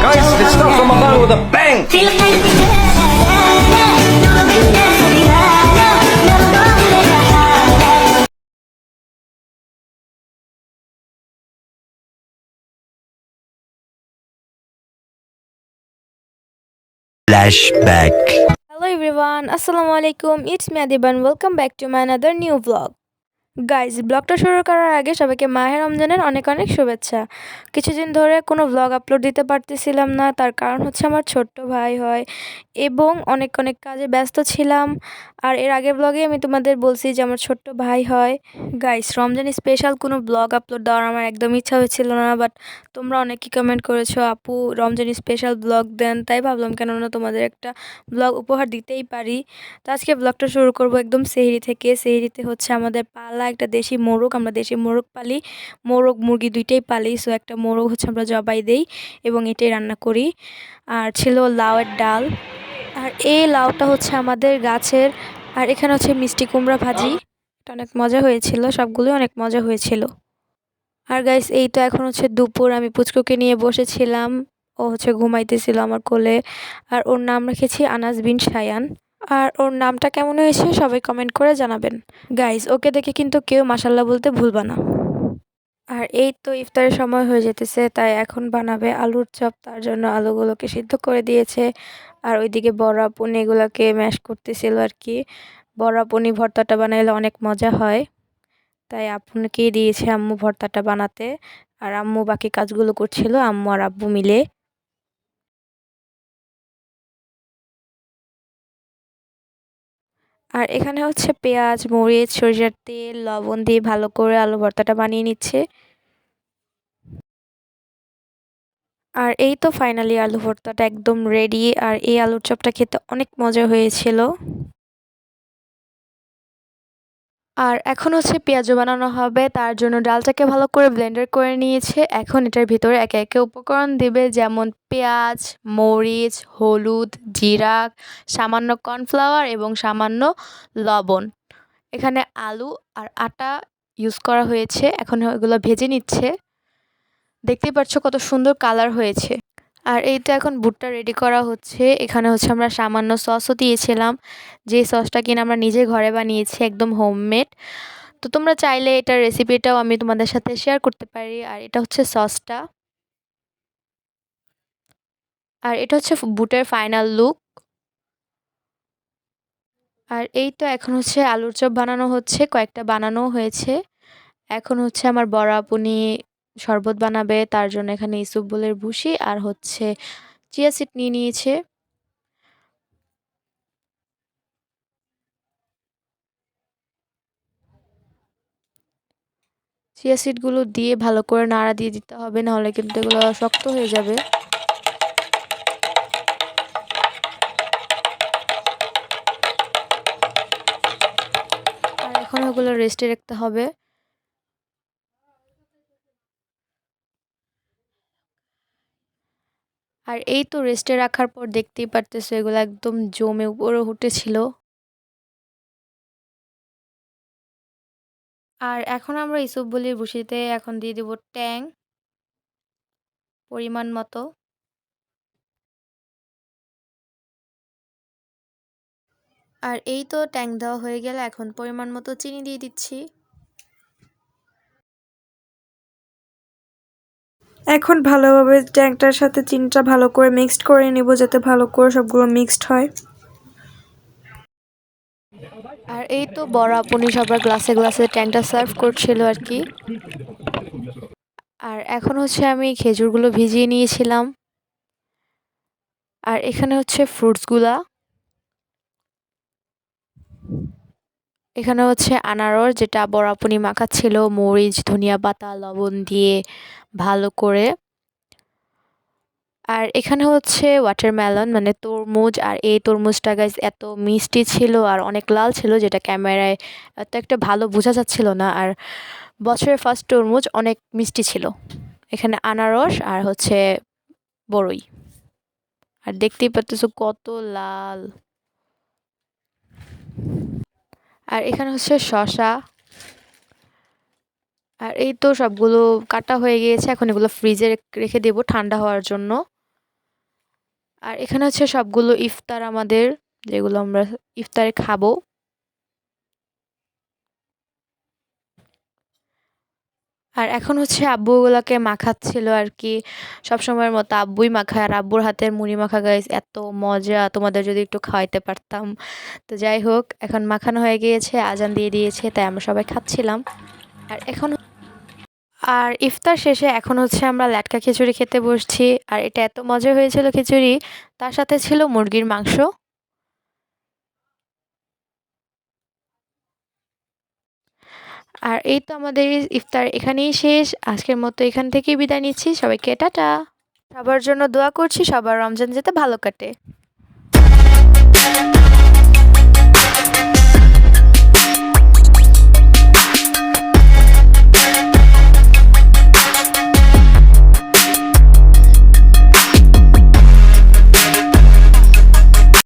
Guys, let's start from above with a bang! Flashback. Hello everyone, Assalamualaikum. It's me Adiban. Welcome back to my another new vlog. Guys ব্লগটা শুরু করার আগে সবাইকে মাহে রমজানের অনেক অনেক শুভেচ্ছা। কিছুদিন ধরে কোনো ব্লগ আপলোড দিতে পারতেছিলাম না, তার কারণ হচ্ছে আমার ছোট্ট ভাই হয় এবং অনেক অনেক কাজে ব্যস্ত ছিলাম। আর এর আগের ব্লগে আমি তোমাদের বলছি যে আমার ছোট্ট ভাই হয়। গাইজ রমজান স্পেশাল কোনো ব্লগ আপলোড দেওয়ার আমার একদম ইচ্ছা হচ্ছিল না, বাট তোমরা অনেকেই কমেন্ট করেছো আপু রমজান স্পেশাল ব্লগ দেন, তাই ভাবলাম কেননা তোমাদের একটা ব্লগ উপহার দিতেই পারি। তো আজকে ব্লগটা শুরু করব একদম সেহরি থেকে। সেহরিতে হচ্ছে আমাদের পালা একটা দেশি মোরগ, আমরা দেশি মোরগ পালি, মোরগ মুরগি দুইটাই পালি। সো একটা মোরগ হচ্ছে আমরা জবাই দেই এবং এটাই রান্না করি। আর ছিল লাউয়ের ডাল, আর এই লাউটা হচ্ছে আমাদের গাছের। আর এখানে হচ্ছে মিষ্টি কুমড়া ভাজি, এটা অনেক মজা হয়েছিল, সবগুলোই অনেক মজা হয়েছিল। আর গাইস এই তো এখন হচ্ছে দুপুর, আমি পুচকুকে নিয়ে বসেছিলাম, ও হচ্ছে ঘুমাইতেছিল আমার কোলে। আর ওর নাম রেখেছি আনাস বিন সায়ান। আর ওর নামটা কেমন হয়েছে সবাই কমেন্ট করে জানাবেন। গাইস ওকে দেখে কিন্তু কেউ মাশাল্লাহ বলতে ভুলবা না। আর এই তো ইফতারের সময় হয়ে যেতেছে, তাই এখন বানাবে আলুর চপ। তার জন্য আলুগুলোকে সিদ্ধ করে দিয়েছে, আর ওইদিকে বড়া পনি এগুলোকে ম্যাশ করতেছিল আর কি। বড়া পনি ভর্তাটা বানাইলে অনেক মজা হয়, তাই আপুকেই দিয়েছে আম্মু ভর্তাটা বানাতে। আর আম্মু বাকি কাজগুলো করছিল, আম্মু আর আব্বু মিলে। আর এখানে হচ্ছে পেঁয়াজ মরিচ সরিষার তেল লবণ দিয়ে ভালো করে আলু ভর্তাটা বানিয়ে নিচ্ছে। আর এই তো ফাইনালি আলু ভর্তাটা একদম রেডি। আর এই আলুর চপটা খেতে অনেক মজা হয়েছিল। আর এখন হচ্ছে পেঁয়াজু বানানো হবে, তার জন্য ডালটাকে ভালো করে ব্লেন্ডার করে নিয়েছে। এখন এটার ভিতরে একে একে উপকরণ দিবে, যেমন পেঁয়াজ মরিচ হলুদ জিরা, সামান্য কর্নফ্লাওয়ার এবং সামান্য লবণ। এখানে আলু আর আটা ইউজ করা হয়েছে, এখন এগুলো ভেজে নিচ্ছে। দেখতেই পাচ্ছ কত সুন্দর কালার হয়েছে। আর এই তো এখন ভুট্টা রেডি করা হচ্ছে। এখানে হচ্ছে আমরা সামান্য সসও দিয়েছিলাম, যে সসটা কিনা আমরা নিজে ঘরে বানিয়েছি, একদম হোমমেড। তো তোমরা চাইলে এটার রেসিপিটাও আমি তোমাদের সাথে শেয়ার করতে পারি। আর এটা হচ্ছে সসটা, আর এটা হচ্ছে বুটের ফাইনাল লুক। আর এই তো এখন হচ্ছে আলুর চপ বানানো হচ্ছে, কয়েকটা বানানো হয়েছে। এখন হচ্ছে আমার বড় আপনি শরবত বানাবে, তার জন্য এখানে ইসুবগুলের ভুসি আর হচ্ছে চিয়া সিড নিয়ে নিয়েছে। চিয়া সিডগুলো দিয়ে ভালো করে নাড়া দিয়ে দিতে হবে, নাহলে কিন্তু এগুলো শক্ত হয়ে যাবে। আর এখন ওগুলো রেস্টে রাখতে হবে। আর এই তো রেস্টে রাখার পর দেখতেই পারতেছো এগুলো একদম জমে উপরে উঠেছিল। আর এখন আমরা ইসবগুলির ভুসিতে এখন দিয়ে দেব ট্যাং পরিমাণ মতো। আর এই তো ট্যাং দেওয়া হয়ে গেলে এখন পরিমাণ মতো চিনি দিয়ে দিচ্ছি। এখন ভালোভাবে ট্যাংটার সাথে চিনিটা ভালো করে মিক্সড করে নিব, যাতে ভালো করে সবগুলো মিক্সড হয়। আর এই তো বড় আপনি সবার গ্লাসে গ্লাসে ট্যাংটা সার্ভ করছিল আর কি। আর এখন হচ্ছে আমি খেজুরগুলো ভিজিয়ে নিয়েছিলাম। আর এখানে হচ্ছে ফ্রুটসগুলা, এখানে হচ্ছে আনারস, যেটা বড় আপনি মাখাচ্ছিল মরিচ ধনিয়া পাতা লবণ দিয়ে ভালো করে। আর এখানে হচ্ছে ওয়াটারমেলন মানে তরমুজ। আর এই তরমুজটা গাইস এত মিষ্টি ছিল আর অনেক লাল ছিল, যেটা ক্যামেরায় এত একটা ভালো বোঝা যাচ্ছিল না। আর বছরের ফার্স্ট তরমুজ, অনেক মিষ্টি ছিল। এখানে আনারস আর হচ্ছে বড়ই, আর দেখতেই পাচ্তেছো কত লাল। আর এখানে হচ্ছে শসা। আর এই তো সবগুলো কাটা হয়ে গিয়েছে, এখন এগুলো ফ্রিজে রেখে দেবো ঠান্ডা হওয়ার জন্য। আর এখানে হচ্ছে সবগুলো ইফতার আমাদের, যেগুলো আমরা ইফতারে খাবো। আর এখন হচ্ছে আব্বু ওগুলাকে মাখাচ্ছিল আর কি, সবসময়ের মতো আব্বুই মাখায়। আর আব্বুর হাতের মুড়ি মাখা গাইস এত মজা, তোমাদের যদি একটু খাওয়াইতে পারতাম। তো যাই হোক, এখন মাখানো হয়ে গিয়েছে, আজান দিয়ে দিয়েছে, তাই আমরা সবাই খাচ্ছিলাম। আর এখন ইফতার শেষে এখন হচ্ছে আমরা ল্যাটকা খিচুড়ি খেতে বসছি। আর এটা এত মজা হয়েছিল খিচুড়ি, তার সাথে ছিল মুরগির মাংস। আর এই তো আমাদের ইফতার এখানেই শেষ। আজকের মতো এখান থেকেই বিদায় নিচ্ছি, সবাইকে টাটা। সবার জন্য দোয়া করছি, সবার রমজান যাতে ভালো কাটে।